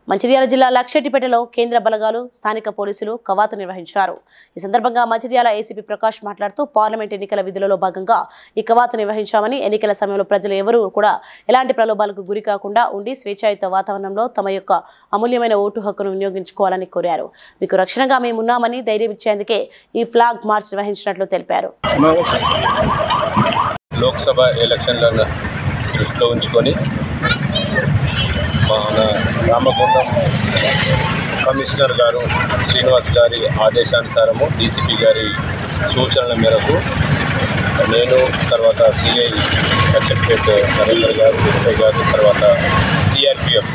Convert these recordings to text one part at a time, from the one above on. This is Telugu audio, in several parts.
మంచిర్యాల జిల్లా లక్షెట్టిపేటలో కేంద్ర బలగాలు స్థానిక పోలీసులు కవాతు నిర్వహించారు. ఈ సందర్భంగా మంచిర్యాల ఏసీపీ ప్రకాష్ మాట్లాడుతూ పార్లమెంట్ ఎన్నికల విధులలో భాగంగా ఈ కవాతు నిర్వహించామని, ఎన్నికల సమయంలో ప్రజలు ఎవరూ కూడా ఎలాంటి ప్రలోభాలకు గురి కాకుండా ఉండి స్వేచ్ఛాయుత వాతావరణంలో తమ యొక్క అమూల్యమైన ఓటు హక్కును వినియోగించుకోవాలని కోరారు. మీకు రక్షణగా మేమున్నామని ధైర్యం ఇచ్చేందుకే ఈ ఫ్లాగ్ మార్చ్ నిర్వహించినట్లు తెలిపారు. లోక్సభ ఎలక్షన్లను దృష్టిలో ఉంచుకొని మన రామగుండం కమిషనర్ గారు శ్రీనివాస్ గారి ఆదేశానుసారము డీసీపీ గారి సూచనల మేరకు నేను, తర్వాత సిఐ లక్షట్పేట నరేందర్ గారు, ఎస్ఐ గారు, తర్వాత సిఆర్పిఎఫ్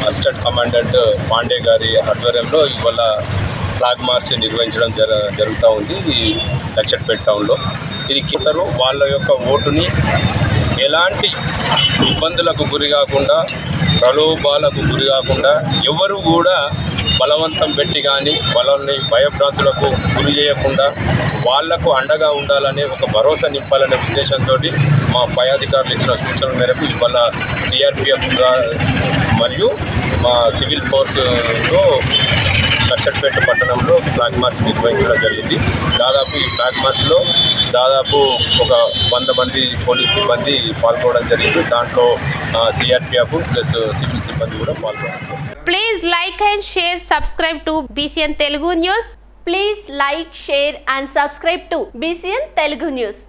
అసిస్టెంట్ కమాండెంట్ పాండే గారి ఆధ్వర్యంలో ఇవాళ ఫ్లాగ్ మార్చ్ నిర్వహించడం జరుగుతూ ఉంది ఈ లక్షట్పేట టౌన్లో. ఇది కిందరు వాళ్ళ యొక్క ఓటుని ఎలాంటి ఇబ్బందులకు గురి కాకుండా, ప్రలోభాలకు గురి కాకుండా, ఎవరు కూడా బలవంతం పెట్టి కానీ వాళ్ళని భయభ్రాంతులకు గురి చేయకుండా వాళ్లకు అండగా ఉండాలనే ఒక భరోసా నింపాలనే ఉద్దేశంతో మా పై అధికారులు ఇచ్చిన సూచనల మేరకు ఇవాళ సిఆర్పిఎఫ్ మరియు మా సివిల్ ఫోర్స్తో లక్షట్పేట పట్టణంలో ఫ్లాగ్ మార్చ్ నిర్వహించడం జరిగింది. దాదాపు ఈ ఫ్లాగ్ మార్చ్లో దాదాపు ఒక 100 మంది పోలీస్ సిబ్బంది పాల్గొనడం జరిగింది. దాంట్లో సిఆర్పిఎఫ్ ప్లస్ సివిల్ సిబ్బంది కూడా పాల్గొన్నారు. Please like and share, subscribe to BCN Telugu News. Please like, share and subscribe to BCN Telugu News.